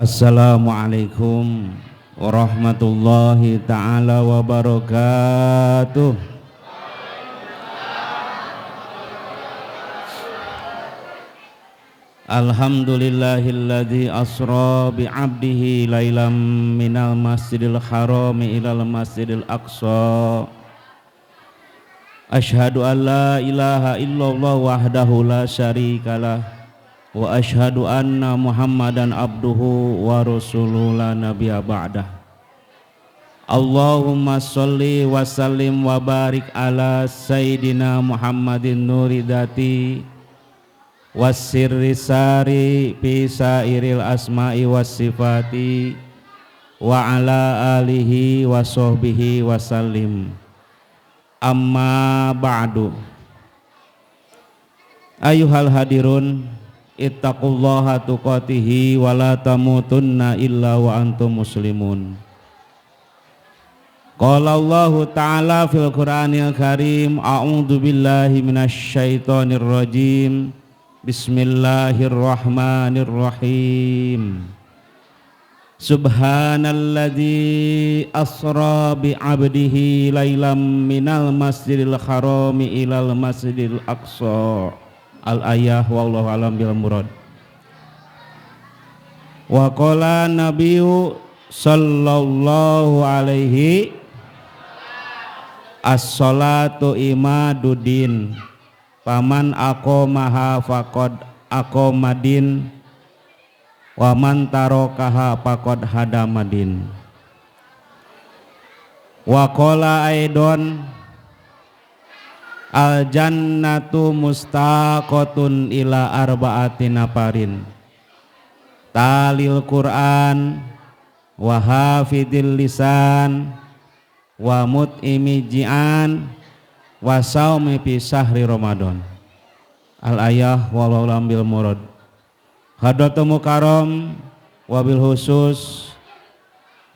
Assalamualaikum warahmatullahi ta'ala wabarakatuh. Alhamdulillahilladzi asra bi'abdihi lailam minal masjidil harami ilal masjidil aqsa. Ashhadu an la ilaha illallah wahdahu la syarikalah wa ashhadu anna Muhammadan abduhu wa rasuluhu la nabiyya ba'dah. Allahumma sholli wa sallim wa barik ala sayyidina Muhammadin nuridati wasirri sari fi sairil asma'i was sifati wa ala alihi wa sahbihi wa sallim. Amma ba'du. Ayuhal hadirun, ittaqullaha tuqatihi wa la tamutunna illa wa antum muslimun. Qala Allah ta'ala fil Qur'anil Karim, a'udzu billahi minasy syaithanir rajim. Bismillahirrahmanirrahim. Subhanalladzi asra bi 'abdihi lailam minal masjidil harami ilal masjidil aqsa. Al-ayah wallahu alam bil murad. Wa qala nabiyyu sallallahu alaihi as-salatu imaduddin paman aqamaha faqad aqamadin wa man tarakaha faqad hadamadin. Wa qala aidon al jannatu mustaqotun ila arba'ati nafarin talil Quran wa hafidil lisan wa mut'imi ji'an wa saumi fi syahri Ramadan. Al ayah wallahu alam bil murad. Hadratul mukarram wabil khusus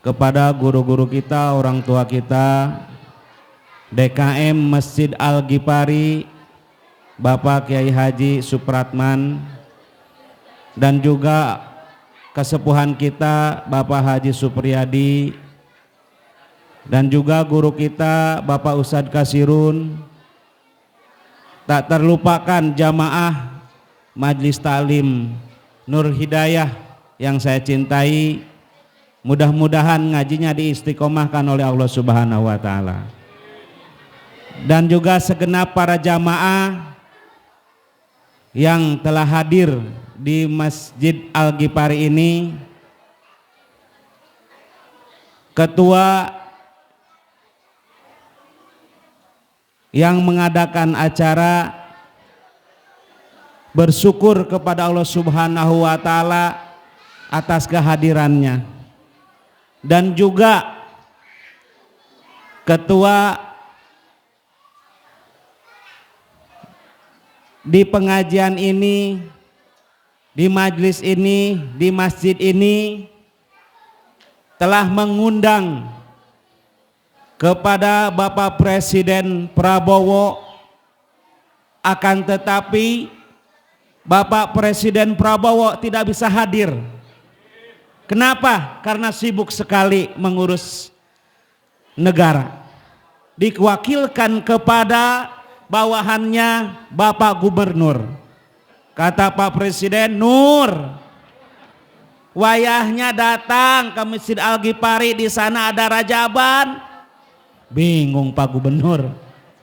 kepada guru-guru kita, orang tua kita, DKM Masjid Al-Ghifari Bapak Kiai Haji Supratman, dan juga kesepuhan kita Bapak Haji Supriyadi, dan juga guru kita Bapak Ustadz Kasirun. Tak terlupakan jamaah Majlis Ta'lim Nur Hidayah yang saya cintai, mudah-mudahan ngajinya diistiqomahkan oleh Allah Subhanahu wa Ta'ala. Dan juga segenap para jamaah yang telah hadir di Masjid Al-Ghifari ini, ketua yang mengadakan acara, bersyukur kepada Allah Subhanahu wa Ta'ala atas kehadirannya, dan juga ketua di pengajian ini, di majlis ini, di masjid ini telah mengundang kepada Bapak Presiden Prabowo, akan tetapi Bapak Presiden Prabowo tidak bisa hadir. Kenapa? Karena sibuk sekali mengurus negara. Diwakilkan kepada bawahannya Bapak Gubernur. Kata Pak Presiden, Nur, wayahnya datang ke Masjid Al-Ghifari, di sana ada rajaban. Bingung Pak Gubernur,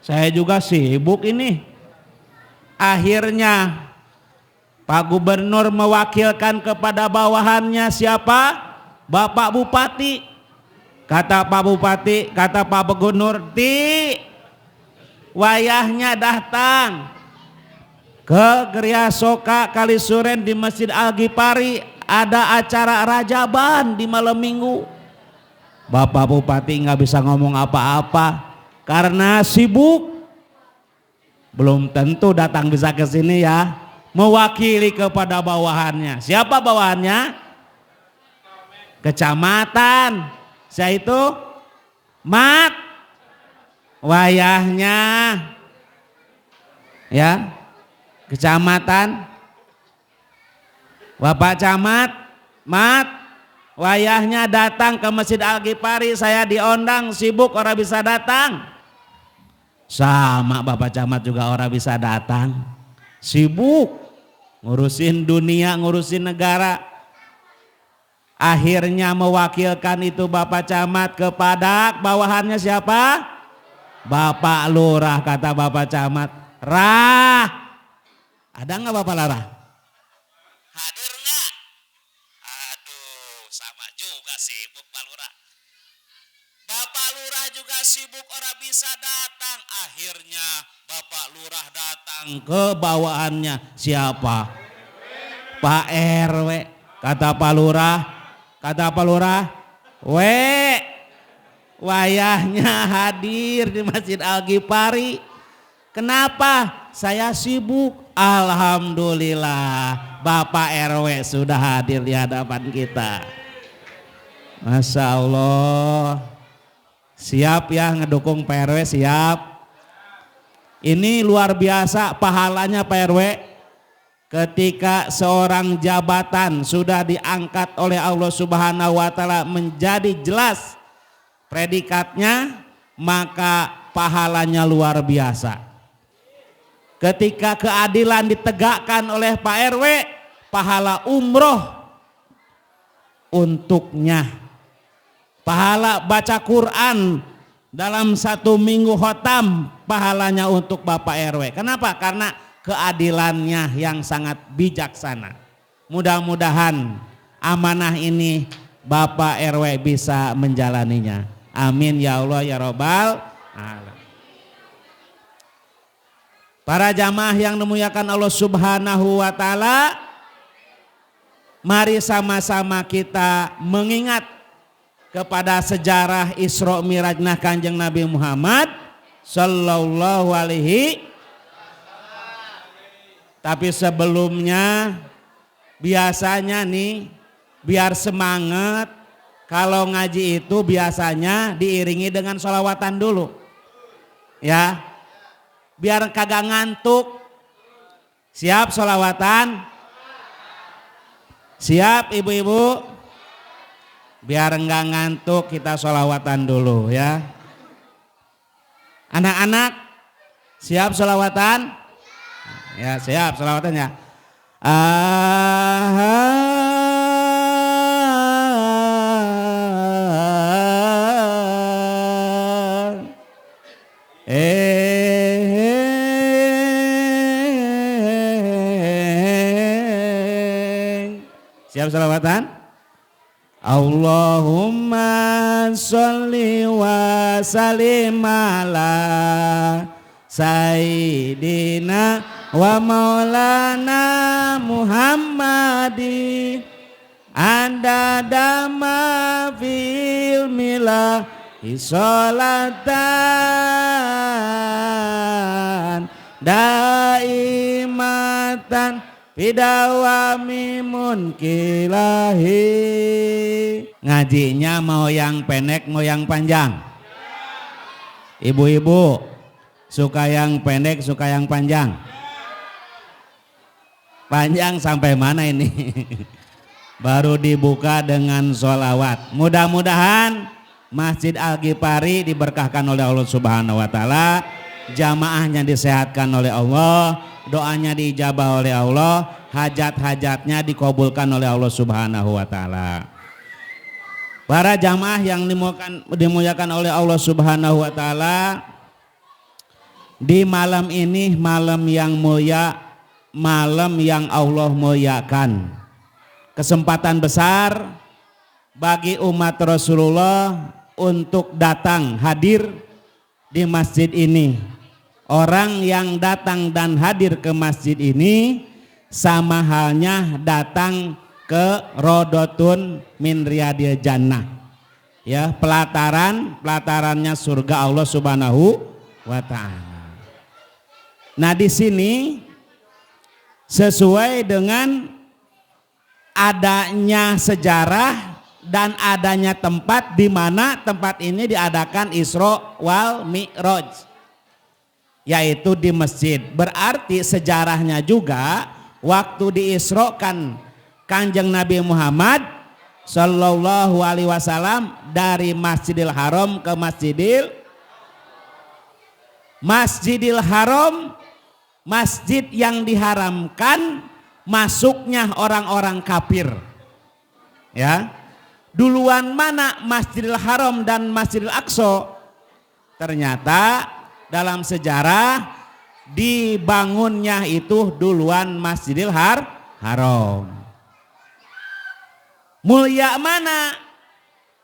saya juga sibuk ini. Akhirnya Pak Gubernur mewakilkan kepada bawahannya siapa? Bapak Bupati. Kata Pak Bupati, kata Pak Gubernur, wayahnya datang ke Geria Soka Kalisuren di Masjid Al-Ghifari, ada acara rajaban di malam minggu. Bapak Bupati nggak bisa ngomong apa-apa karena sibuk. Belum tentu datang bisa ke sini ya, mewakili kepada bawahannya. Siapa bawahannya? Kecamatan. Saya itu mat wayahnya ya, kecamatan, Bapak Camat, Mat, wayahnya datang ke Masjid Al-Ghifari, saya diundang, sibuk orang bisa datang. Sama Bapak Camat juga orang bisa datang, sibuk ngurusin dunia, ngurusin negara. Akhirnya mewakilkan itu Bapak Camat kepada bawahannya siapa? Bapak Lurah. Kata Bapak Camat, Rah, ada nggak Bapak Lurah? Hadir nggak? Aduh, sama juga sibuk Pak Lurah. Bapak Lurah juga sibuk, orang bisa datang. Akhirnya Bapak Lurah datang ke bawahannya siapa? Pak RW. Kata Pak Lurah, wayahnya hadir di Masjid Al-Ghifari. Kenapa? Saya sibuk. Alhamdulillah, Bapak RW sudah hadir di hadapan kita. Masya Allah. Siap ya ngedukung Pak RW, siap. Ini luar biasa pahalanya Pak RW. Ketika seorang jabatan sudah diangkat oleh Allah Subhanahu wa taala menjadi jelas predikatnya, maka pahalanya luar biasa. Ketika keadilan ditegakkan oleh Pak RW, pahala umroh untuknya. Pahala baca Quran dalam 1 minggu khotam, pahalanya untuk Bapak RW. Kenapa? Karena keadilannya yang sangat bijaksana. Mudah-mudahan amanah ini Bapak RW bisa menjalaninya. Amin ya Allah ya Rabbal alamin. Para jamaah yang dimuliakan Allah Subhanahu wa taala, mari sama-sama kita mengingat kepada sejarah Isra Mi'rajna Kanjeng Nabi Muhammad sallallahu alaihi. Tapi sebelumnya biasanya nih, biar semangat, kalau ngaji itu biasanya diiringi dengan sholawatan dulu. Ya, biar kagak ngantuk. Siap sholawatan? Siap ibu-ibu? Biar enggak ngantuk kita sholawatan dulu ya. Anak-anak siap sholawatan? Ya siap selawatannya. Siap selawatan? Allahumma sholli wa sallim ala Sayyidina wa maulana Muhammadi adada ma fil milah sholatan daimatan bidawami munkilahi. Ngajinya mau yang pendek mau yang panjang? Ibu-ibu suka yang pendek suka yang panjang? Panjang sampai mana ini? Baru dibuka dengan sholawat. Mudah-mudahan Masjid Al-Ghifari diberkahkan oleh Allah Subhanahu wa taala, jamaahnya disehatkan oleh Allah, doanya diijabah oleh Allah, hajat-hajatnya dikabulkan oleh Allah Subhanahu wa taala. Para jamaah yang dimuliakan oleh Allah Subhanahu wa taala, di malam ini malam yang mulia, malam yang Allah muliakan. Kesempatan besar bagi umat Rasulullah untuk datang hadir di masjid ini. Orang yang datang dan hadir ke masjid ini sama halnya datang ke Rodotun min Riyadil Jannah. Ya, pelatarannya surga Allah Subhanahu wa taala. Nah, di sini sesuai dengan adanya sejarah dan adanya tempat di mana tempat ini diadakan Isra wal Mi'raj, yaitu di masjid. Berarti sejarahnya juga waktu diisrokan Kanjeng Nabi Muhammad Sallallahu alaihi wasallam dari Masjidil Haram ke Masjidil Haram, masjid yang diharamkan masuknya orang-orang kafir. Ya. Duluan mana Masjidil Haram dan Masjidil Aqsa? Ternyata dalam sejarah dibangunnya itu duluan Masjidil Haram. Mulia mana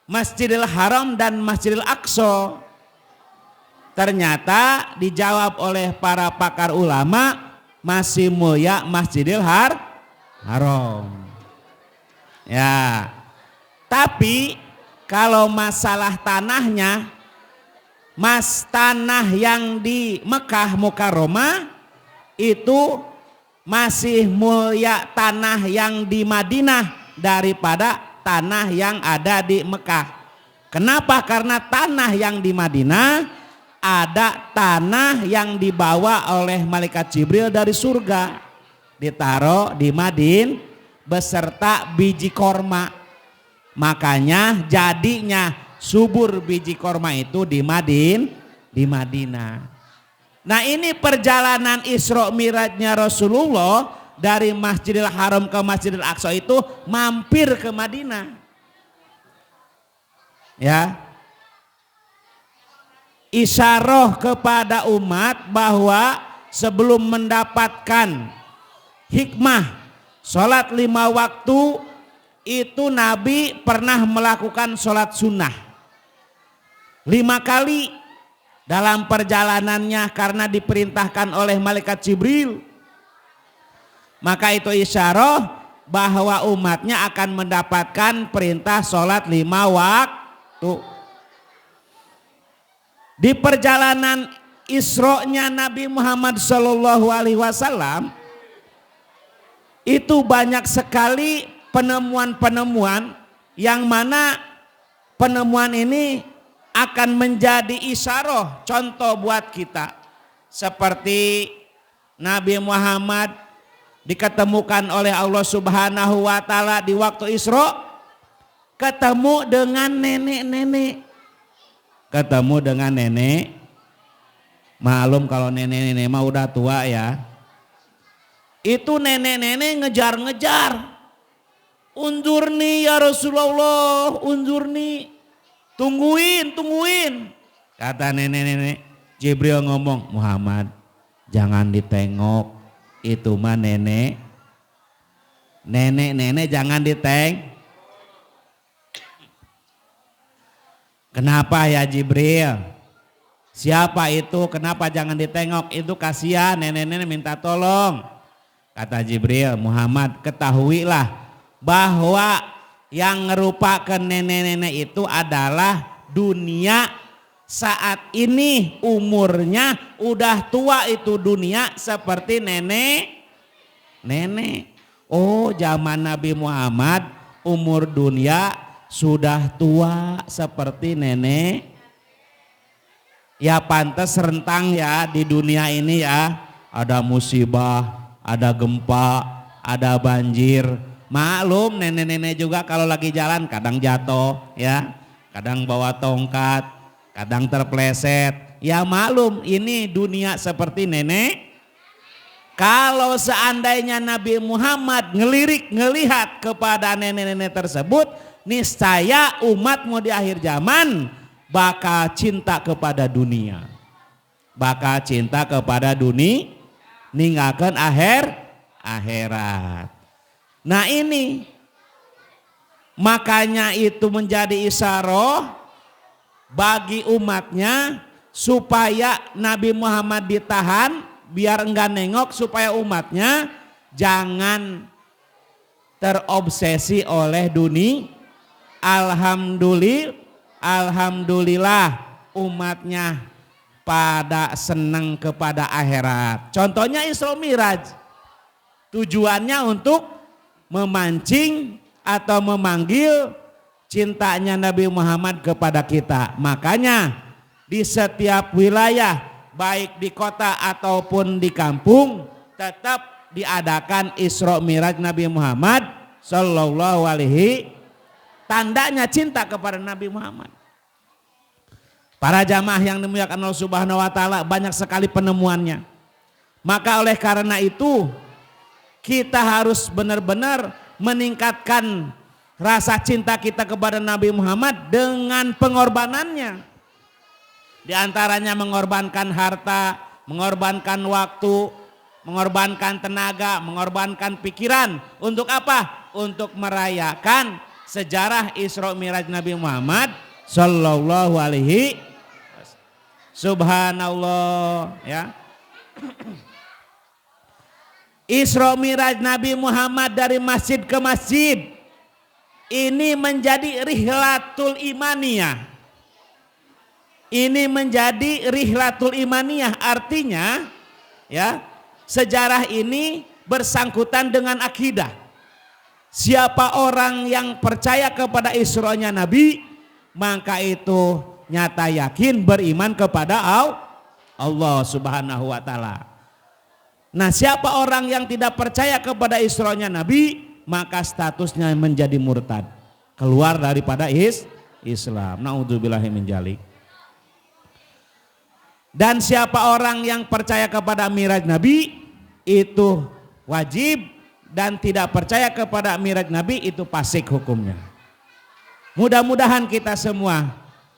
Masjidil Haram dan Masjidil Aqsa? Ternyata dijawab oleh para pakar ulama masih mulia Masjidil Haram. Ya. Tapi kalau masalah tanahnya, tanah yang di Mekah Mukarramah itu masih mulia tanah yang di Madinah daripada tanah yang ada di Mekah. Kenapa? Karena tanah yang di Madinah ada tanah yang dibawa oleh malaikat Jibril dari surga, ditaruh di Madinah beserta biji korma. Makanya jadinya subur biji korma itu di Madinah. Nah, ini perjalanan Isra Mi'rajnya Rasulullah dari Masjidil Haram ke Masjidil Aqsa itu mampir ke Madinah. Ya. Isyarah kepada umat bahwa sebelum mendapatkan hikmah sholat 5 waktu itu Nabi pernah melakukan sholat sunnah 5 kali dalam perjalanannya karena diperintahkan oleh malaikat Jibril. Maka itu isyarah bahwa umatnya akan mendapatkan perintah sholat 5 waktu. Di perjalanan Isra-nya Nabi Muhammad SAW itu banyak sekali penemuan-penemuan yang mana penemuan ini akan menjadi isyarah contoh buat kita. Seperti Nabi Muhammad diketemukan oleh Allah Subhanahu wa taala di waktu Isra, ketemu dengan nenek-nenek. Ketemu dengan nenek, maklum kalau nenek-nenek mah udah tua ya. Itu nenek-nenek ngejar-ngejar. Undur nih ya Rasulullah, undur nih. Tungguin. Kata nenek-nenek, Jibril ngomong, Muhammad jangan ditengok, itu mah nenek. Nenek-nenek jangan ditengok. Kenapa ya Jibril? Siapa itu? Kenapa jangan ditengok? Itu kasihan, nenek-nenek minta tolong. Kata Jibril, Muhammad ketahuilah bahwa yang ngerupakan nenek-nenek itu adalah dunia saat ini umurnya udah tua itu dunia seperti nenek. Oh, zaman Nabi Muhammad umur dunia sudah tua seperti nenek. Ya pantas rentang ya di dunia ini ya. Ada musibah, ada gempa, ada banjir. Maklum nenek-nenek juga kalau lagi jalan kadang jatuh ya. Kadang bawa tongkat, kadang terpleset. Ya maklum ini dunia seperti nenek. Kalau seandainya Nabi Muhammad ngelihat kepada nenek-nenek tersebut, niscaya umatmu di akhir zaman bakal cinta kepada dunia. Bakal cinta kepada dunia, ninggalkan akhirat. Nah ini, makanya itu menjadi isyarah bagi umatnya supaya Nabi Muhammad ditahan biar enggak nengok, supaya umatnya jangan terobsesi oleh dunia. Alhamdulillah umatnya pada senang kepada akhirat. Contohnya Isra Mi'raj. Tujuannya untuk memancing atau memanggil cintanya Nabi Muhammad kepada kita. Makanya di setiap wilayah baik di kota ataupun di kampung tetap diadakan Isra Mi'raj Nabi Muhammad sallallahu alaihi tandanya cinta kepada Nabi Muhammad. Para jamaah yang dimuliakan Allah Subhanahu wa taala, banyak sekali penemuannya. Maka oleh karena itu kita harus benar-benar meningkatkan rasa cinta kita kepada Nabi Muhammad dengan pengorbanannya. Di antaranya mengorbankan harta, mengorbankan waktu, mengorbankan tenaga, mengorbankan pikiran. Untuk apa? Untuk merayakan sejarah Isra Mi'raj Nabi Muhammad sallallahu alaihi wasallam. Subhanallah, ya. Isra Mi'raj Nabi Muhammad dari masjid ke masjid ini menjadi rihlatul imaniyah. Ini menjadi rihlatul imaniyah, artinya ya, sejarah ini bersangkutan dengan akidah. Siapa orang yang percaya kepada Isra-nya Nabi, maka itu nyata yakin beriman kepada Allah Subhanahu wa taala. Nah, siapa orang yang tidak percaya kepada Isra-nya Nabi, maka statusnya menjadi murtad, keluar daripada Islam. Naudzubillahi min dzalik. Dan siapa orang yang percaya kepada Mi'raj Nabi itu wajib, dan tidak percaya kepada Mi'raj Nabi itu fasik hukumnya. Mudah-mudahan kita semua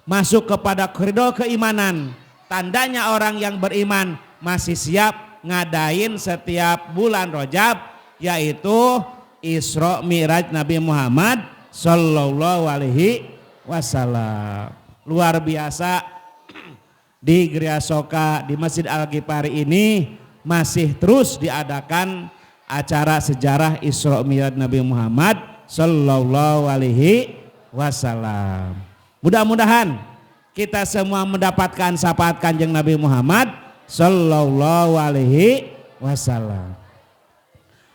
masuk kepada koridor keimanan. Tandanya orang yang beriman masih siap ngadain setiap bulan Rajab, yaitu Isra Mi'raj Nabi Muhammad sallallahu alaihi wasallam. Luar biasa, di Gria Soka di Masjid Al-Ghifari ini masih terus diadakan acara sejarah Isra Mi'raj Nabi Muhammad sallallahu alaihi wasallam. Mudah-mudahan kita semua mendapatkan syafaat Kanjeng Nabi Muhammad sallallahu alaihi wasallam.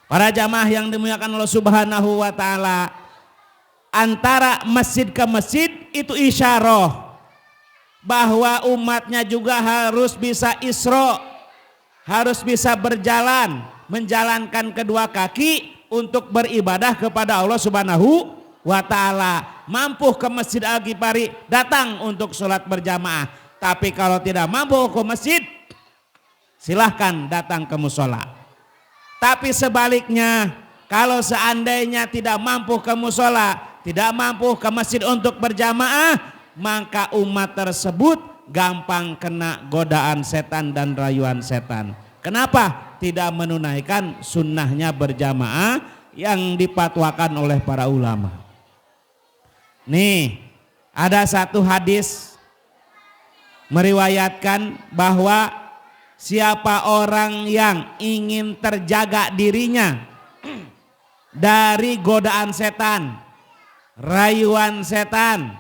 Para jamaah yang dimuliakan Allah Subhanahu wa taala, antara masjid ke masjid itu isyarah bahwa umatnya juga harus bisa isra, harus bisa berjalan, menjalankan kedua kaki untuk beribadah kepada Allah Subhanahu wa taala. Mampu ke Masjid Al-Ghifari, datang untuk sholat berjamaah. Tapi kalau tidak mampu ke masjid, silahkan datang ke musola. Tapi sebaliknya, kalau seandainya tidak mampu ke musola, tidak mampu ke masjid untuk berjamaah, maka umat tersebut gampang kena godaan setan dan rayuan setan. Kenapa? Tidak menunaikan sunnahnya berjamaah yang dipatwakan oleh para ulama. Nih, ada satu hadis meriwayatkan bahwa siapa orang yang ingin terjaga dirinya dari godaan setan, rayuan setan,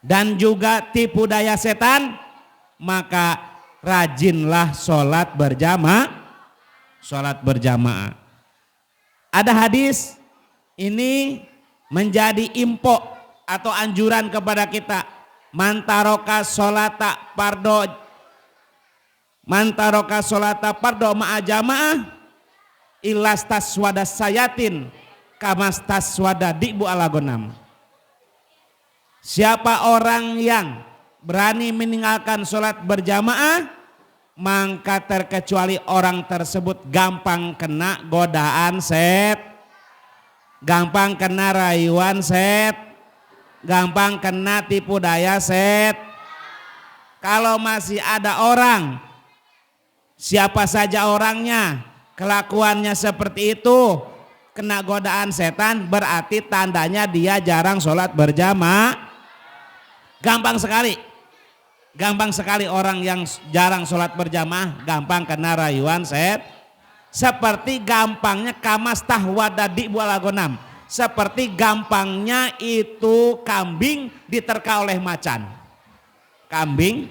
dan juga tipu daya setan, maka rajinlah sholat berjamaah. Ada hadis ini menjadi info atau anjuran kepada kita. Mantaroka sholata pardo ma'a jamaah ilastas wadas sayatin kamastas wada dibu ala gonam. Siapa orang yang berani meninggalkan sholat berjamaah, maka terkecuali orang tersebut gampang kena godaan gampang kena rayuan gampang kena tipu daya Kalau masih ada orang, siapa saja orangnya, kelakuannya seperti itu, kena godaan setan, berarti tandanya dia jarang sholat berjamaah. Gampang sekali orang yang jarang sholat berjamaah, gampang kena rayuan seperti gampangnya kamas tahwadadi bualagonam, seperti gampangnya itu kambing diterka oleh macan. Kambing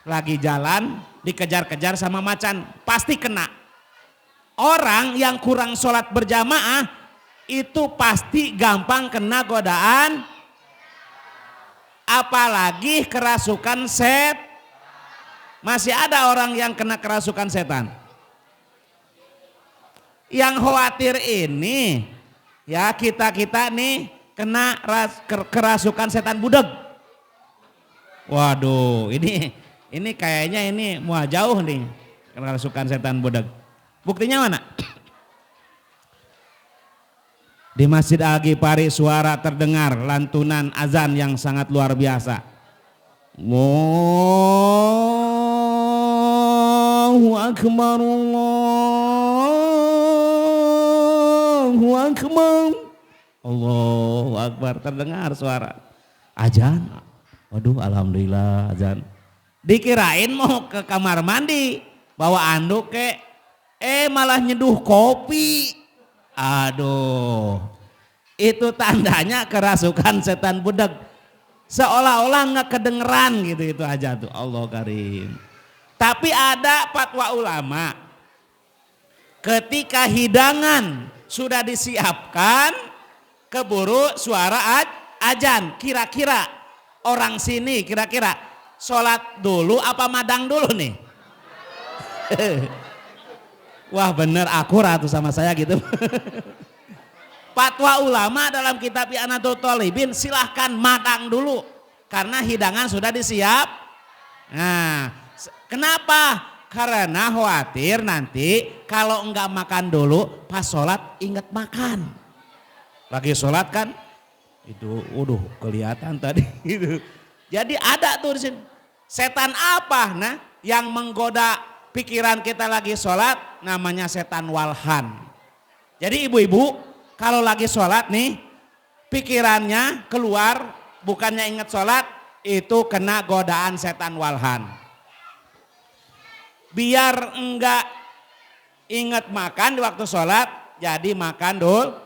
lagi jalan dikejar-kejar sama macan, pasti kena. Orang yang kurang sholat berjamaah itu pasti gampang kena godaan, apalagi kerasukan Masih ada orang yang kena kerasukan setan. Yang khawatir ini Ya kita nih kena kerasukan setan budeg. Waduh, ini kayaknya ini mau jauh nih kerasukan setan budeg. Buktinya mana? Di Masjid Al-Ghifari suara terdengar lantunan azan yang sangat luar biasa. Allahu Akbar, Allahu Akbar, Allahu Akbar, terdengar suara azan. Waduh, alhamdulillah azan. Dikirain mau ke kamar mandi, bawa anduk malah nyeduh kopi. Aduh, itu tandanya kerasukan setan budeg. Seolah-olah nggak kedengeran gitu itu aja tuh, Allah karim. Tapi ada fatwa ulama, ketika hidangan sudah disiapkan, keburu suara azan. Kira-kira orang sini kira-kira sholat dulu apa madang dulu nih? Wah bener akurat tuh sama saya gitu. Fatwa ulama dalam kitab I'anatul Thalibin silahkan madang dulu. Karena hidangan sudah disiap. Nah kenapa? Karena khawatir nanti kalau enggak makan dulu pas sholat ingat makan. Lagi sholat kan itu kelihatan tadi. Jadi ada tuh di sini. Setan apa nah yang menggoda pikiran kita lagi sholat, namanya setan walhan. Jadi ibu-ibu kalau lagi sholat nih pikirannya keluar bukannya ingat sholat, itu kena godaan setan walhan. Biar enggak ingat makan di waktu sholat, jadi makan dulu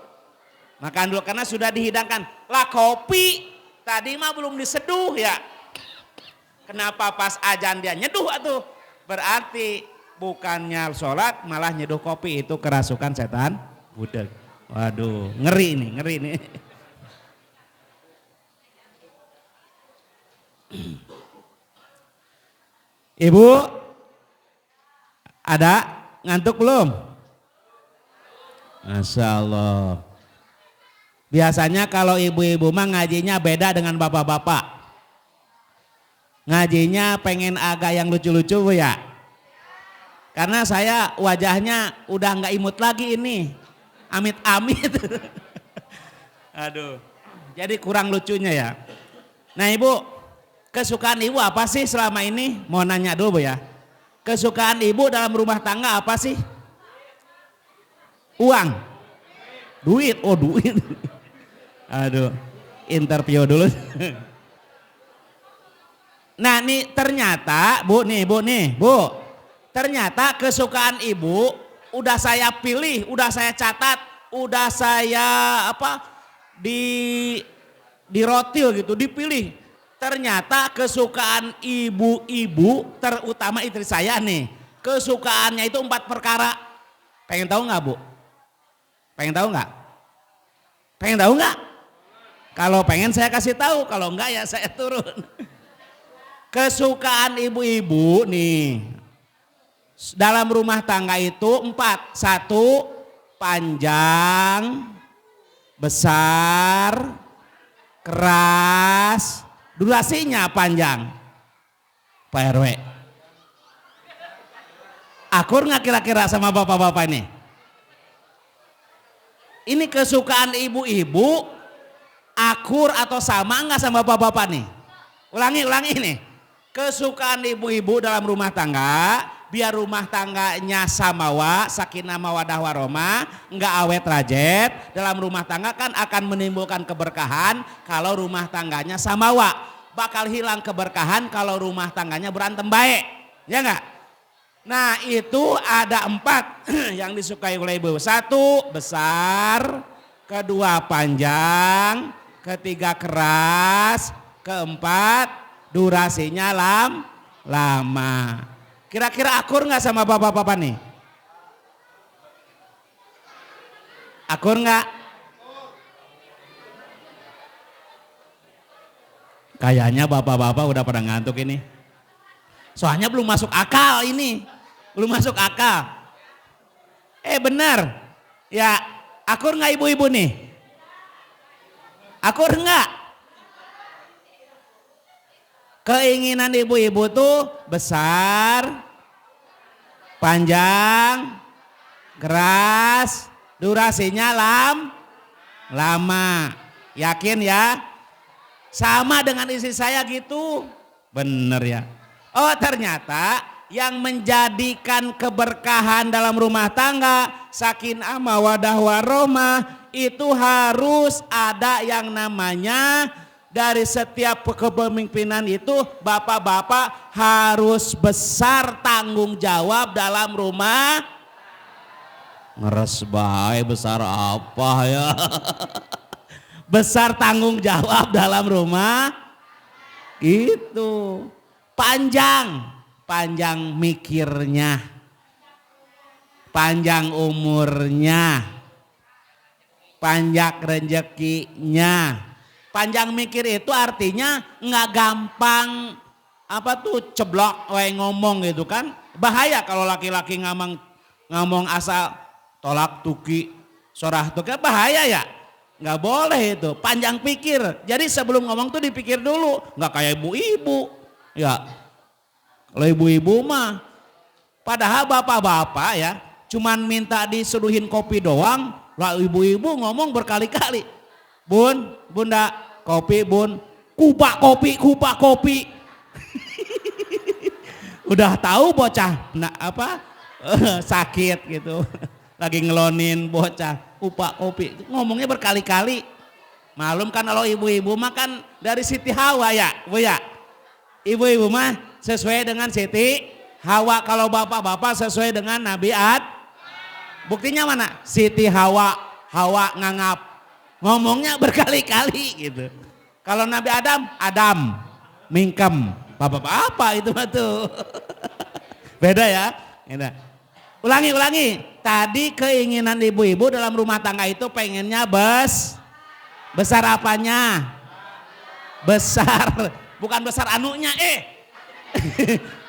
karena sudah dihidangkan. Lah kopi tadi mah belum diseduh ya, kenapa pas azan dia nyeduh atuh? Berarti bukannya sholat malah nyeduh kopi, itu kerasukan setan budeg. Waduh, ngeri nih. Ibu, ada ngantuk belum? Masya Allah. Biasanya kalau ibu-ibu mah ngajinya beda dengan bapak-bapak. Ngajinya pengen agak yang lucu-lucu Bu ya. Karena saya wajahnya udah nggak imut lagi ini. Amit-amit. Aduh. Jadi kurang lucunya ya. Nah ibu, kesukaan ibu apa sih selama ini? Mau nanya dulu Bu ya. Kesukaan ibu dalam rumah tangga apa sih? Uang. Duit. Oh duit. Aduh. Interview dulu. Nah nih ternyata Bu, ternyata kesukaan ibu udah saya pilih, udah saya catat, udah saya dirotil gitu, dipilih. Ternyata kesukaan ibu-ibu, terutama istri saya nih, kesukaannya itu 4 perkara. Pengen tahu nggak Bu? Pengen tahu nggak? Pengen tahu nggak? Kalau pengen saya kasih tahu, kalau enggak ya saya turun. Kesukaan ibu-ibu nih dalam rumah tangga itu 4. 1, panjang, besar, keras, durasinya panjang. Pak RW, akur nggak kira-kira sama bapak-bapak ini? Ini kesukaan ibu-ibu akur atau sama nggak sama bapak-bapak nih? Ulangi nih. Kesukaan ibu-ibu dalam rumah tangga, biar rumah tangganya samawa, sakinah mawadah warahmah, enggak awet rajet. Dalam rumah tangga kan akan menimbulkan keberkahan kalau rumah tangganya samawa. Bakal hilang keberkahan kalau rumah tangganya berantem baik. Ya enggak? Nah itu ada 4 yang disukai oleh ibu. 1, besar. 2, panjang. 3, keras. 4, durasinya lama. Kira-kira akur nggak sama bapak-bapak nih? Akur nggak? Kayaknya bapak-bapak udah pada ngantuk ini. Soalnya belum masuk akal ini. Belum masuk akal. Bener. Ya akur nggak ibu-ibu nih? Akur enggak? Keinginan ibu-ibu tuh besar, panjang, keras, durasinya lama. Yakin ya? Sama dengan istri saya gitu. Bener ya. Oh ternyata yang menjadikan keberkahan dalam rumah tangga, sakinah mawaddah warahmah, itu harus ada yang namanya dari setiap kepemimpinan itu bapak-bapak harus besar tanggung jawab dalam rumah. Ngeres bae besar apa ya? Besar tanggung jawab dalam rumah itu. Panjang mikirnya, panjang umurnya, panjang rezekinya. Panjang mikir itu artinya nggak gampang apa tuh ceblok ngomong gitu kan. Bahaya kalau laki-laki ngomong asal tolak tuki sorah tuh kan bahaya ya. Nggak boleh itu, panjang pikir. Jadi sebelum ngomong tuh dipikir dulu, nggak kayak ibu-ibu. Ya, kalau ibu-ibu mah, padahal bapak-bapak ya, cuman minta disuruhin kopi doang, lah ibu-ibu ngomong berkali-kali. Bun, bunda, kopi bun, kupak kopi. Udah tahu bocah, sakit gitu. Lagi ngelonin bocah, kupak kopi, ngomongnya berkali-kali. Malum kan kalau ibu-ibu mah kan dari Siti Hawa ya, Bu ya. Ibu-ibu mah sesuai dengan Siti Hawa, kalau bapak-bapak sesuai dengan Nabi Ad. Buktinya mana? Siti Hawa ngangap. Ngomongnya berkali-kali gitu. Kalau Nabi Adam, mingkem. Bapak-bapak itu mah tuh. Beda ya. Ulangi. Tadi keinginan ibu-ibu dalam rumah tangga itu pengennya besar apanya? Besar, bukan besar anunya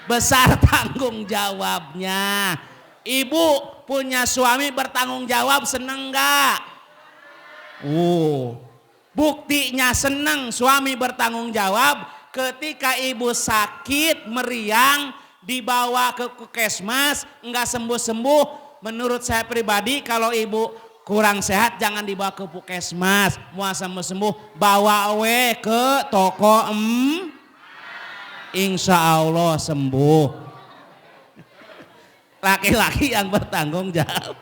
besar tanggung jawabnya. Ibu punya suami bertanggung jawab, seneng gak? Buktinya seneng suami bertanggung jawab ketika ibu sakit meriang dibawa ke puskesmas nggak sembuh-sembuh. Menurut saya pribadi kalau ibu kurang sehat jangan dibawa ke puskesmas, mau sembuh-sembuh bawa ke toko insya Allah sembuh. Laki-laki yang bertanggung jawab.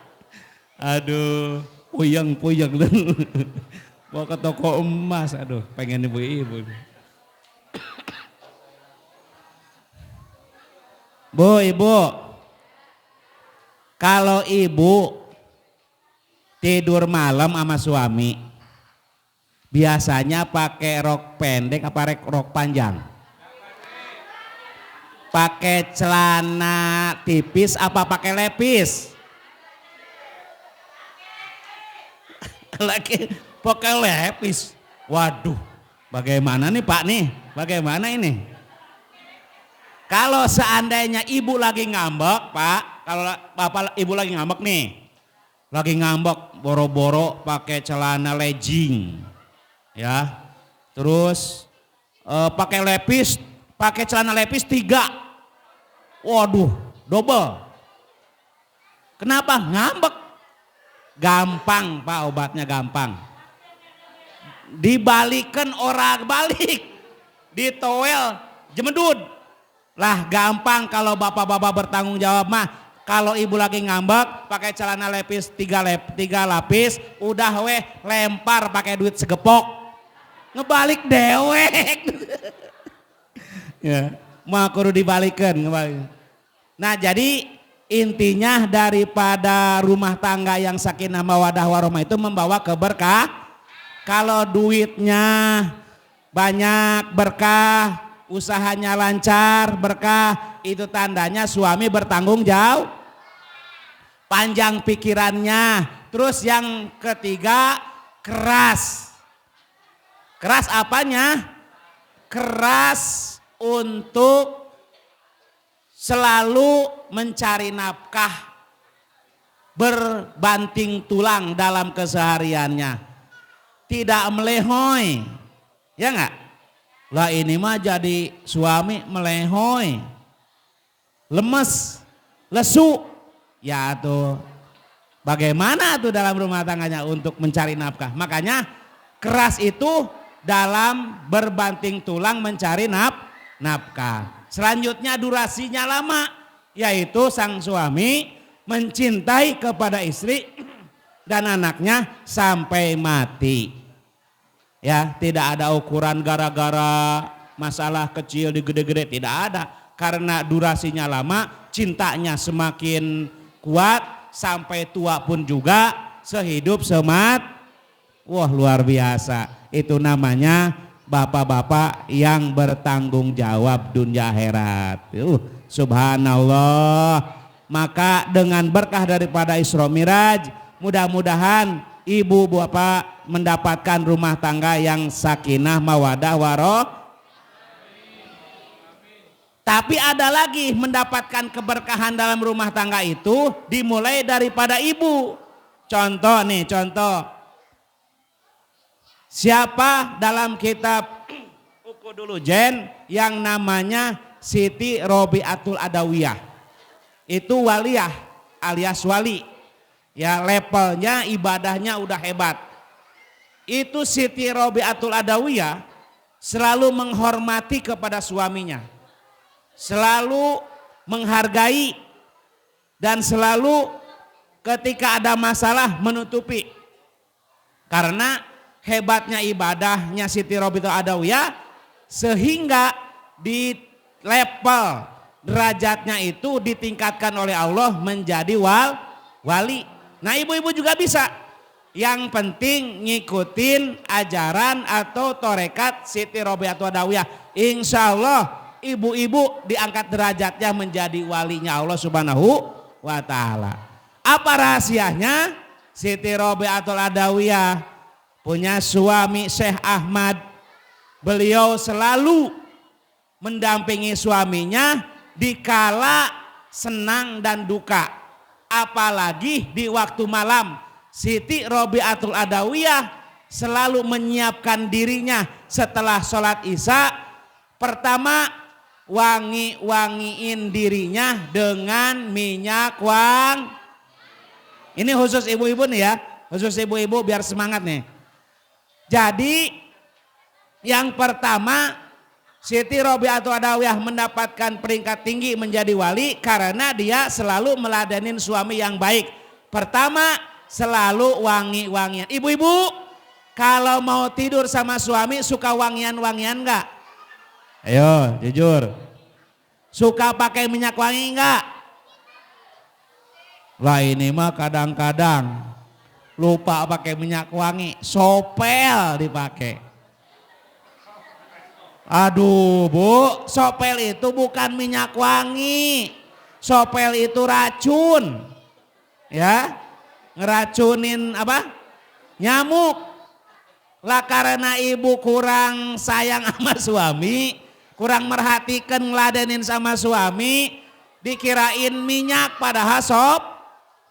Aduh, puyeng bawa ke toko emas. Aduh, pengen ibu-ibu. Bu, ibu, kalau ibu tidur malam sama suami, biasanya pakai rok pendek apa rok panjang? Pakai celana tipis apa pakai lepis? Lagi pakai lepis. Waduh, bagaimana nih Pak nih? Bagaimana ini? Kalau seandainya ibu lagi ngambek, Pak, kalau bapak ibu lagi ngambek nih, lagi ngambek boro-boro pakai celana legging, ya, terus pakai lepis, pakai celana lepis 3, waduh, double. Kenapa? Ngambek. Gampang Pak, obatnya gampang. Dibalikan orang balik, ditowel, jemedud. Lah gampang kalau bapak-bapak bertanggung jawab mah. Kalau ibu lagi ngambek pakai celana lepis 3 lapis, udah lempar pakai duit segepok, ngebalik dewek. Ya, mau kudu dibalikan ngebalik. Nah jadi intinya daripada rumah tangga yang sakinah mawaddah warahmah itu membawa keberkah. Kalau duitnya banyak berkah, usahanya lancar berkah, itu tandanya suami bertanggung jawab, panjang pikirannya. Terus yang ketiga keras. Keras apanya? Keras untuk selalu mencari nafkah, berbanting tulang dalam kesehariannya. tidak melehoi. Ya enggak? Lah ini mah jadi suami melehoi. Lemes, lesu. Ya tuh. Bagaimana tuh dalam rumah tangganya untuk mencari nafkah? Makanya keras itu dalam berbanting tulang mencari nafkah. Selanjutnya durasinya lama, yaitu sang suami mencintai kepada istri dan anaknya sampai mati. Ya, tidak ada ukuran gara-gara masalah kecil digede-gede, tidak ada. Karena durasinya lama, cintanya semakin kuat, sampai tua pun juga sehidup semati. Wah, luar biasa. Itu namanya bapak-bapak yang bertanggung jawab dunia akhirat. Subhanallah. Maka dengan berkah daripada Isra Miraj, mudah-mudahan ibu bapak mendapatkan rumah tangga yang sakinah mawadah waroh. Tapi ada lagi, mendapatkan keberkahan dalam rumah tangga itu dimulai daripada ibu. Contoh nih, contoh. Siapa dalam kitab Ukudul Ujen yang namanya Siti Robiatul Adawiyah? Itu waliyah alias wali. Ya, levelnya ibadahnya udah hebat. Itu Siti Robiatul Adawiyah selalu menghormati kepada suaminya. Selalu menghargai dan selalu ketika ada masalah menutupi. Karena hebatnya ibadahnya Siti Robiatul Adawiyah sehingga di level derajatnya itu ditingkatkan oleh Allah menjadi wali. Nah, ibu-ibu juga bisa. Yang penting ngikutin ajaran atau torekat Siti Robiatul Adawiyah. Insya Allah ibu-ibu diangkat derajatnya menjadi walinya Allah Subhanahu wa ta'ala. Apa rahasianya? Siti Robiatul Adawiyah punya suami Syekh Ahmad. Beliau selalu mendampingi suaminya dikala senang dan duka. Apalagi di waktu malam, Siti Robiatul Adawiyah selalu menyiapkan dirinya setelah sholat Isya. Pertama, wangi-wangiin dirinya dengan minyak Ini khusus ibu-ibu nih ya, khusus ibu-ibu biar semangat nih. Jadi yang pertama, Siti Robiatul Adawiyah mendapatkan peringkat tinggi menjadi wali karena dia selalu meladenin suami yang baik. Pertama, selalu wangi-wangian. Ibu-ibu, kalau mau tidur sama suami suka wangian-wangian enggak? Ayo, jujur. Suka pakai minyak wangi enggak? Lah ini mah kadang-kadang lupa pakai minyak wangi, sopel dipakai. Aduh Bu, sopel itu bukan minyak wangi. Sopel itu racun. Ya, ngeracunin apa? Nyamuk. Lah karena ibu kurang sayang sama suami, kurang merhatikan ngeladenin sama suami, dikirain minyak padahal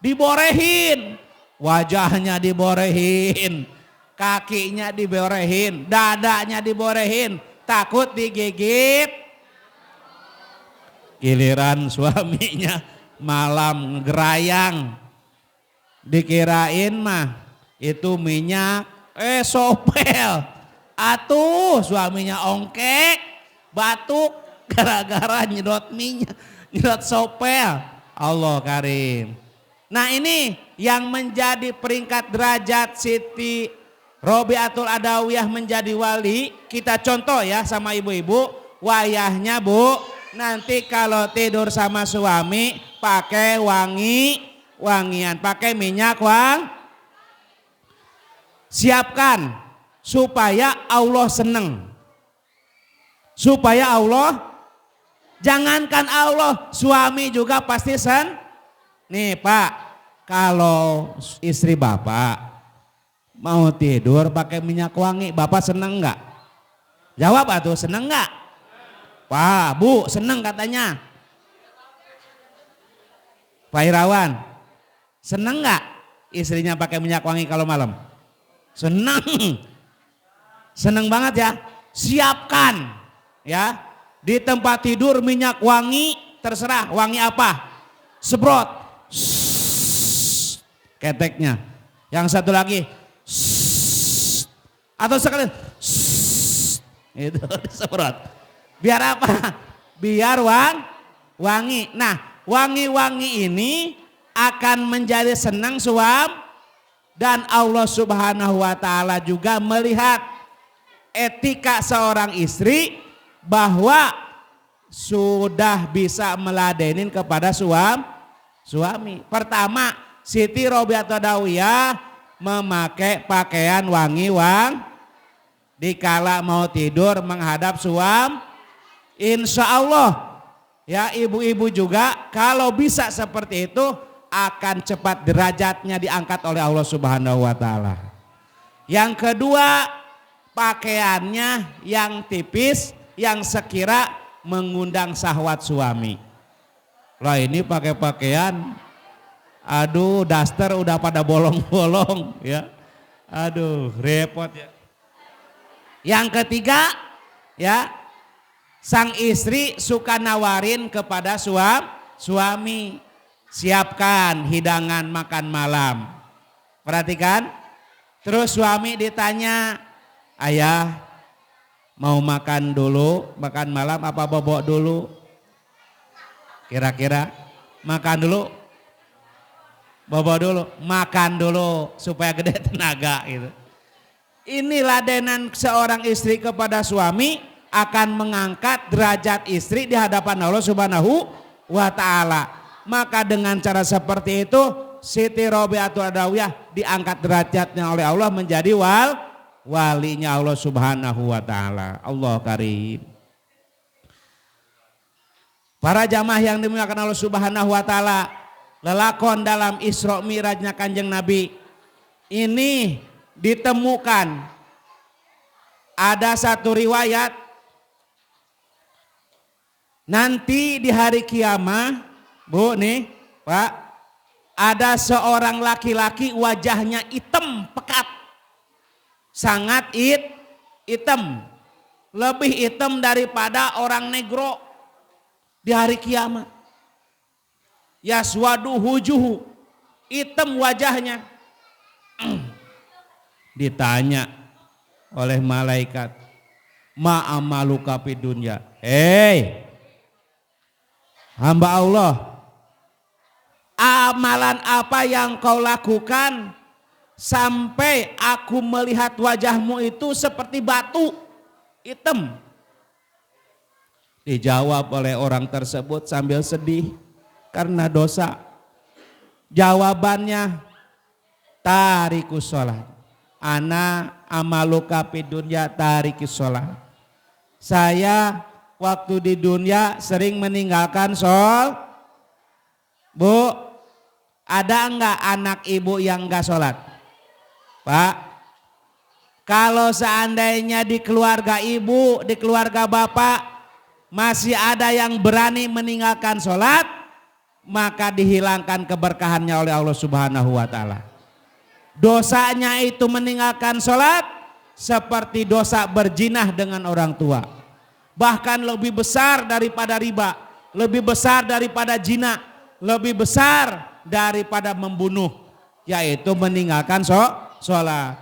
diborehin. Wajahnya diborehin, kakinya diborehin, dadanya diborehin. Takut digigit. Giliran suaminya malam gerayang, dikirain mah itu minyak, sopel. Atuh suaminya ongkek, batuk gara-gara nyedot minyak, nyedot sopel. Allah karim. Nah, ini yang menjadi peringkat derajat Siti Robiatul Adawiyah menjadi wali. Kita contoh ya sama ibu-ibu, wayahnya Bu, nanti kalau tidur sama suami pakai wangian, pakai minyak siapkan supaya Allah seneng. Supaya Allah, jangankan Allah, suami juga pasti Nih Pak, kalau istri Bapak mau tidur pakai minyak wangi, Bapak seneng enggak? Jawab atuh, seneng enggak? Pak, Bu, seneng katanya. Pak Irawan, seneng enggak istrinya pakai minyak wangi kalau malam? Senang. Senang banget ya. Siapkan ya. Di tempat tidur minyak wangi, terserah wangi apa. Semprot. Keteknya. Yang satu lagi. Atau sekalian. Itu disemprot. Biar apa? Biar wangi. Nah, wangi-wangi ini akan menjadi senang suami, dan Allah Subhanahu wa taala juga melihat etika seorang istri bahwa sudah bisa meladenin kepada suami. Pertama, Siti Robiatul Adawiyah memakai pakaian wangi-wangi dikala mau tidur menghadap suami. Insya Allah ya ibu-ibu juga kalau bisa seperti itu akan cepat derajatnya diangkat oleh Allah Subhanahu wa taala. Yang kedua, pakaiannya yang tipis yang sekira mengundang syahwat suami. Lah ini pakai pakaian aduh daster udah pada bolong-bolong ya. Aduh repot ya. Yang ketiga ya, sang istri suka nawarin kepada suami, siapkan hidangan makan malam. Perhatikan, terus suami ditanya, ayah mau makan dulu, makan malam apa bobok dulu? Kira-kira makan dulu, bobok dulu, makan dulu supaya gede tenaga gitu. Ini ladenan seorang istri kepada suami akan mengangkat derajat istri di hadapan Allah Subhanahu wa taala. Maka dengan cara seperti itu Siti Robiatul Adawiyah diangkat derajatnya oleh Allah menjadi walinya Allah Subhanahu wa taala. Allah karim. Para jamaah yang dimuliakan Allah Subhanahu wa taala, lelakon dalam Isra Mi'rajnya Kanjeng Nabi ini ditemukan ada satu riwayat nanti di hari kiamat, Bu nih Pak, ada seorang laki-laki wajahnya hitam pekat, sangat hitam, lebih hitam daripada orang negro di hari kiamat. Yaswadu wujuhu, hitam wajahnya. Ditanya oleh malaikat, ma amaluka fid dunya, hamba Allah, amalan apa yang kau lakukan sampai aku melihat wajahmu itu seperti batu hitam? Dijawab oleh orang tersebut sambil sedih karena dosa. Jawabannya, tarikus sholat. Ana amaluka fid dunya tarikus sholat. Saya waktu di dunia sering meninggalkan sholat. Bu, ada enggak anak ibu yang enggak sholat? Pak, kalau seandainya di keluarga ibu, di keluarga bapak masih ada yang berani meninggalkan sholat, maka dihilangkan keberkahannya oleh Allah Subhanahu wa taala. Dosanya itu meninggalkan sholat seperti dosa berzinah dengan orang tua. Bahkan lebih besar daripada riba, lebih besar daripada zina, lebih besar daripada membunuh, yaitu meninggalkan sholat.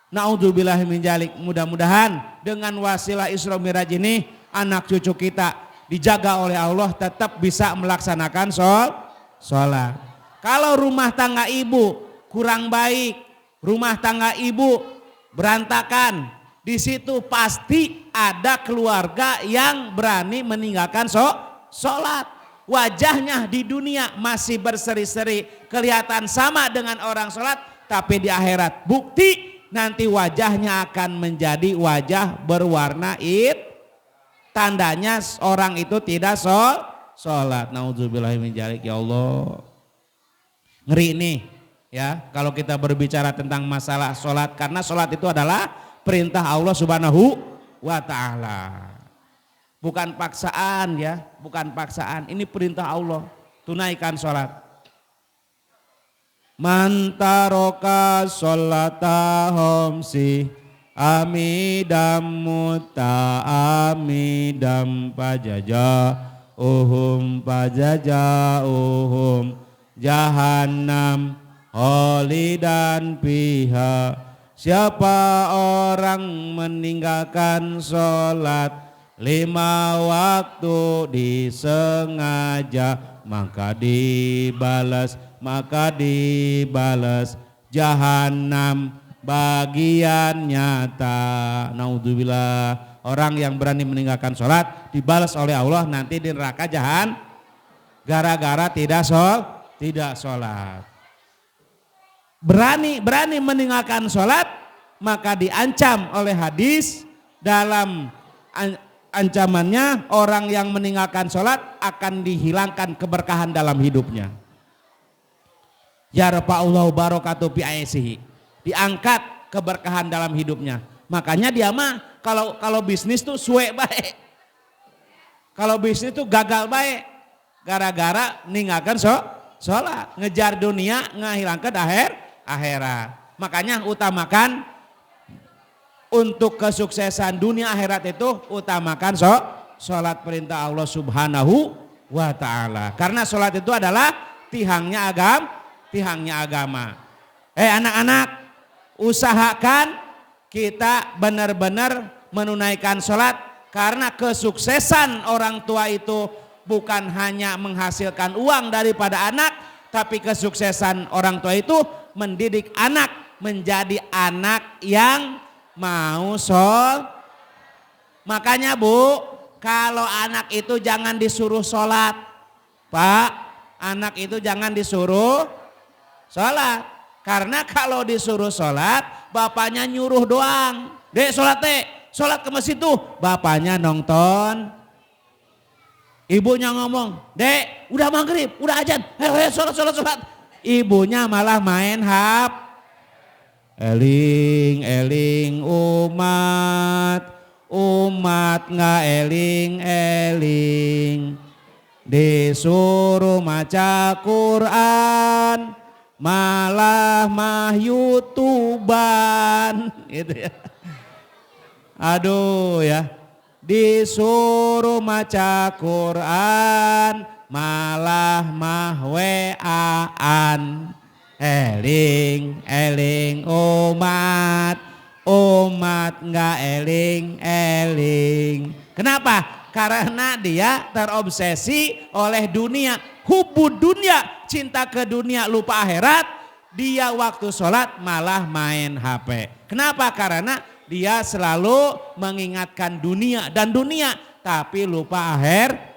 Naudzubillahi min dzalik. Mudah-mudahan dengan wasilah Isra Mi'raj ini anak cucu kita dijaga oleh Allah tetap bisa melaksanakan sholat. Kalau rumah tangga ibu kurang baik, rumah tangga ibu berantakan, di situ pasti ada keluarga yang berani meninggalkan sholat. Wajahnya di dunia masih berseri-seri, kelihatan sama dengan orang sholat, tapi di akhirat bukti nanti wajahnya akan menjadi wajah berwarna tandanya orang itu tidak sholat. Naudzubillahi min dzalik. Ya Allah, ngeri nih ya kalau kita berbicara tentang masalah sholat, karena sholat itu adalah perintah Allah Subhanahu wa ta'ala. Bukan paksaan ya, bukan paksaan. Ini perintah Allah, tunaikan sholat. mantaroka sholata homsi amidam muta amidam pajaja uhum jahannam holidan piha. Siapa orang meninggalkan sholat 5 waktu disengaja maka dibalas jahanam bagian nyata. Naudzubillah. Orang yang berani meninggalkan sholat dibalas oleh Allah nanti di neraka jahan gara-gara tidak sholat. Berani meninggalkan sholat maka diancam oleh hadis dalam ancamannya orang yang meninggalkan sholat akan dihilangkan keberkahan dalam hidupnya. Yarfa'ullahu barakatuh fi aisihi, diangkat keberkahan dalam hidupnya. Makanya dia mah kalau bisnis tuh suwe baik, kalau bisnis tuh gagal baik gara-gara meninggalkan sholat, ngejar dunia ngahilangkan akhirat. Makanya utamakan untuk kesuksesan dunia akhirat itu utamakan sholat perintah Allah Subhanahu wa ta'ala. Karena sholat itu adalah tihangnya agama. Anak-anak, usahakan kita benar-benar menunaikan sholat karena kesuksesan orang tua itu bukan hanya menghasilkan uang daripada anak, tapi kesuksesan orang tua itu mendidik anak menjadi anak yang mau sholat. Makanya Bu, kalau anak itu jangan disuruh sholat. Pak, anak itu jangan disuruh sholat. Karena kalau disuruh sholat, bapaknya nyuruh doang. Dek sholat teh, sholat ke masjid tuh. Bapaknya nonton. Ibunya ngomong, dek udah maghrib, udah azan, ayo sholat. Ibunya malah main HP. Eling umat nggak eling disuruh maca Quran malah mah YouTuban gitu ya. Aduh ya, disuruh maca Quran malah mah WA-an. Eling umat nggak eling. Kenapa? Karena dia terobsesi oleh dunia, hubud dunia, cinta ke dunia, lupa akhirat. Dia waktu sholat malah main HP. Kenapa? Karena dia selalu mengingatkan dunia dan dunia, tapi lupa akhirat.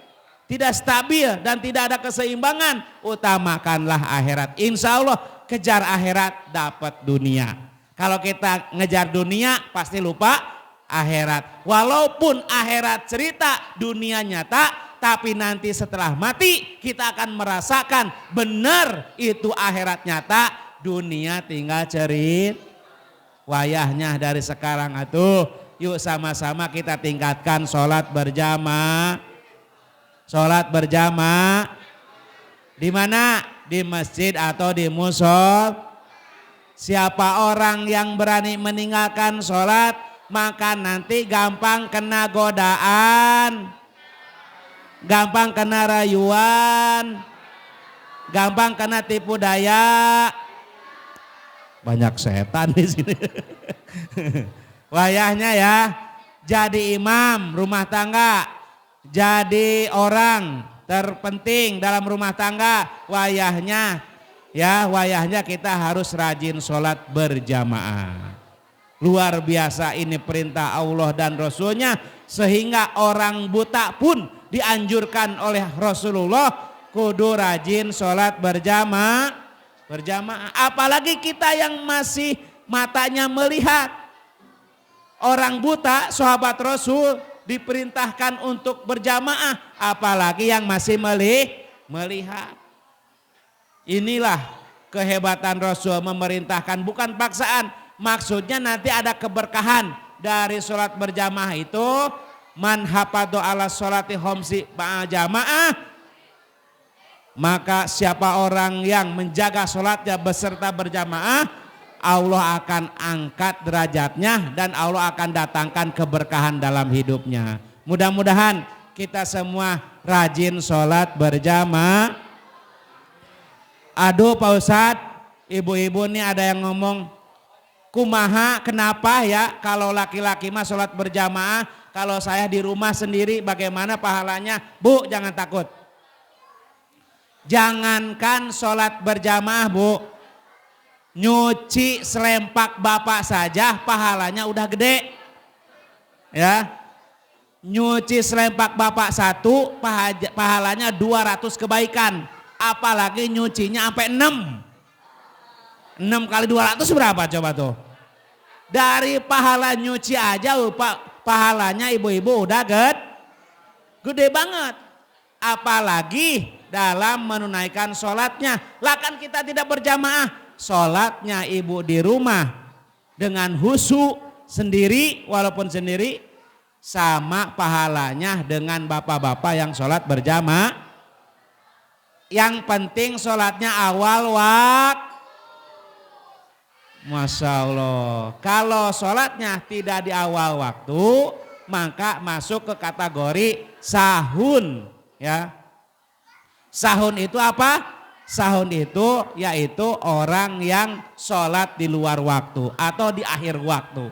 Tidak stabil dan tidak ada keseimbangan, utamakanlah akhirat. Insya Allah kejar akhirat dapat dunia. Kalau kita ngejar dunia pasti lupa akhirat. Walaupun akhirat cerita, dunia nyata, tapi nanti setelah mati kita akan merasakan benar itu akhirat nyata, dunia tinggal cerit. Wayahnya dari sekarang atuh, yuk sama-sama kita tingkatkan sholat berjamaah. Sholat berjamaah di mana? Di masjid atau di musol. Siapa orang yang berani meninggalkan sholat maka nanti gampang kena godaan, gampang kena rayuan, gampang kena tipu daya. Banyak setan di sini. Wayahnya ya, jadi imam rumah tangga. Jadi orang terpenting dalam rumah tangga, wayahnya kita harus rajin sholat berjamaah. Luar biasa ini perintah Allah dan Rasulnya, sehingga orang buta pun dianjurkan oleh Rasulullah kudu rajin sholat berjamaah. Apalagi kita yang masih matanya melihat. Orang buta sahabat Rasul diperintahkan untuk berjamaah, apalagi yang masih melihat. Inilah kehebatan Rasul memerintahkan, bukan paksaan. Maksudnya nanti ada keberkahan dari sholat berjamaah itu. Man hafadha ala sholati homsi jamaah Maka siapa orang yang menjaga sholatnya beserta berjamaah, Allah akan angkat derajatnya dan Allah akan datangkan keberkahan dalam hidupnya. Mudah-mudahan kita semua rajin sholat berjamaah. Aduh Pak Ustadz, ibu-ibu nih ada yang ngomong, kumaha kenapa ya kalau laki-laki mah sholat berjamaah, kalau saya di rumah sendiri bagaimana pahalanya? Bu, jangan takut. Jangankan sholat berjamaah Bu, nyuci selempak bapak saja pahalanya udah gede. Ya, nyuci selempak bapak satu pahalanya 200 kebaikan. Apalagi nyucinya sampai 6. 6 kali 200 berapa coba tuh? Dari pahala nyuci aja pahalanya ibu-ibu udah gede banget. Apalagi dalam menunaikan sholatnya. Lah kan kita tidak berjamaah. Sholatnya ibu di rumah dengan husu sendiri, walaupun sendiri, sama pahalanya dengan bapak-bapak yang sholat berjamaah. Yang penting sholatnya awal waktu. Masya Allah. Kalau sholatnya tidak di awal waktu, maka masuk ke kategori sahun. Ya. Sahun itu apa? Sahun itu yaitu orang yang sholat di luar waktu atau di akhir waktu.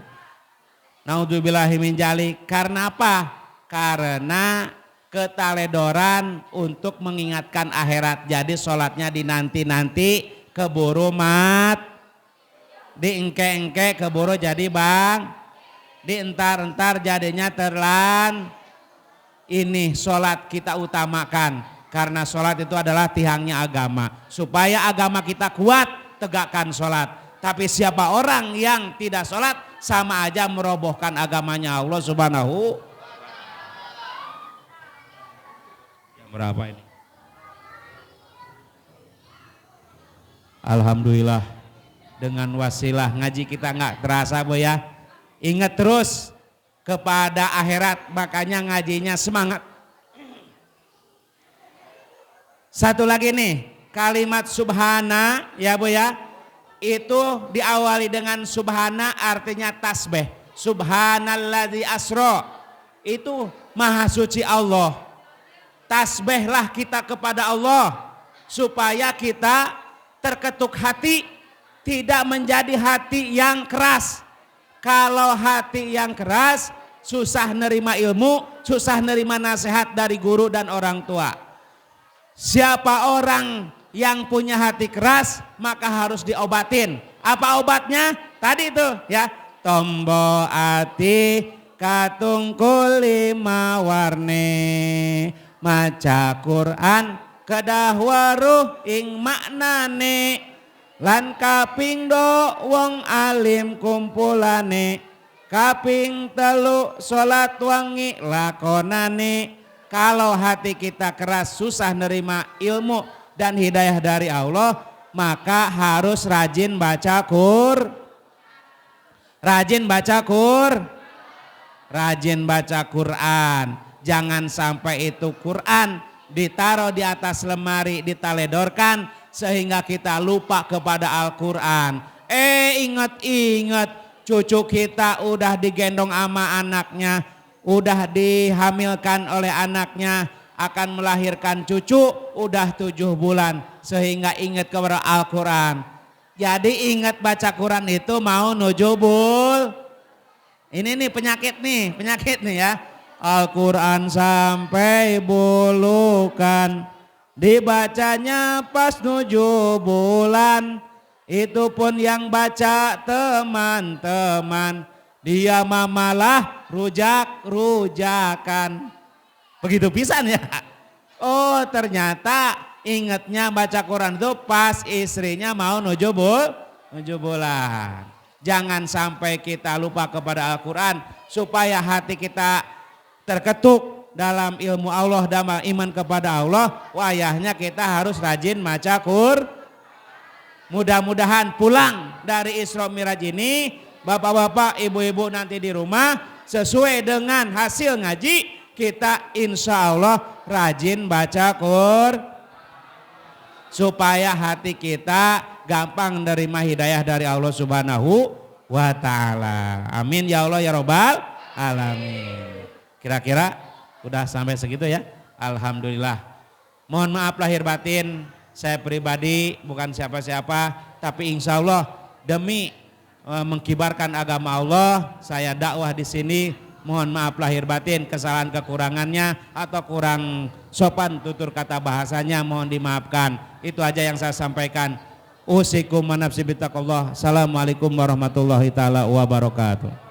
Naudzubillahi min dzalik. Karena apa? Karena keteledoran untuk mengingatkan akhirat. Jadi sholatnya dinanti-nanti, keburu mat, diengke-engke keburu jadi bang, dientar-entar jadinya terlan. Ini sholat kita utamakan. Karena sholat itu adalah tiangnya agama. Supaya agama kita kuat, tegakkan sholat. Tapi siapa orang yang tidak sholat, sama aja merobohkan agamanya Allah Subhanahu. Jam berapa ini? Alhamdulillah. Dengan wasilah ngaji kita nggak terasa Bu ya. Ingat terus kepada akhirat, makanya ngajinya semangat. Satu lagi nih, kalimat subhana ya Bu ya, itu diawali dengan subhana artinya tasbih. Subhanalladzi asra, itu maha suci Allah. Tasbihlah kita kepada Allah supaya kita terketuk hati, tidak menjadi hati yang keras. Kalau hati yang keras, susah nerima ilmu, susah nerima nasihat dari guru dan orang tua. Siapa orang yang punya hati keras maka harus diobatin. Apa obatnya? Tadi itu ya. Tombo ati katungkul lima warne, maca Quran kedah waruh ing maknane, lan kaping do wong alim kumpulane, kaping telu salat wangi lakonane. Kalau hati kita keras, susah nerima ilmu dan hidayah dari Allah, maka harus rajin baca rajin baca Quran. Jangan sampai itu Quran ditaruh di atas lemari, ditaledorkan sehingga kita lupa kepada Al-Quran. Ingat cucu kita udah digendong sama anaknya, udah dihamilkan oleh anaknya, akan melahirkan cucu, udah 7 bulan, sehingga ingat kepada Al-Quran. Jadi ingat baca Quran itu mau nujubul. Ini nih penyakit nih ya. Al-Quran sampai bulukan, dibacanya pas 7 bulan. Itu pun yang baca teman-teman, dia mamalah rujak-rujakan. Begitu pisan ya. Oh ternyata ingatnya baca Quran itu pas istrinya mau 7 bulan. Jangan sampai kita lupa kepada Al-Quran supaya hati kita terketuk dalam ilmu Allah dan iman kepada Allah. Wayahnya kita harus rajin baca Quran. Mudah-mudahan pulang dari Isra Miraj ini, bapak-bapak, ibu-ibu nanti di rumah sesuai dengan hasil ngaji, kita insya Allah rajin baca Quran. supaya hati kita gampang menerima hidayah dari Allah Subhanahu wa taala. Amin ya Allah ya Rabbal alamin. Kira-kira udah sampai segitu ya. Alhamdulillah. Mohon maaf lahir batin, saya pribadi bukan siapa-siapa, tapi insya Allah demi mengkibarkan agama Allah, saya dakwah di sini. Mohon maaf lahir batin, kesalahan kekurangannya atau kurang sopan tutur kata bahasanya mohon dimaafkan. Itu aja yang saya sampaikan. Usikum wa nafsi bittaqullah. Assalamualaikum warahmatullahi taala wabarakatuh.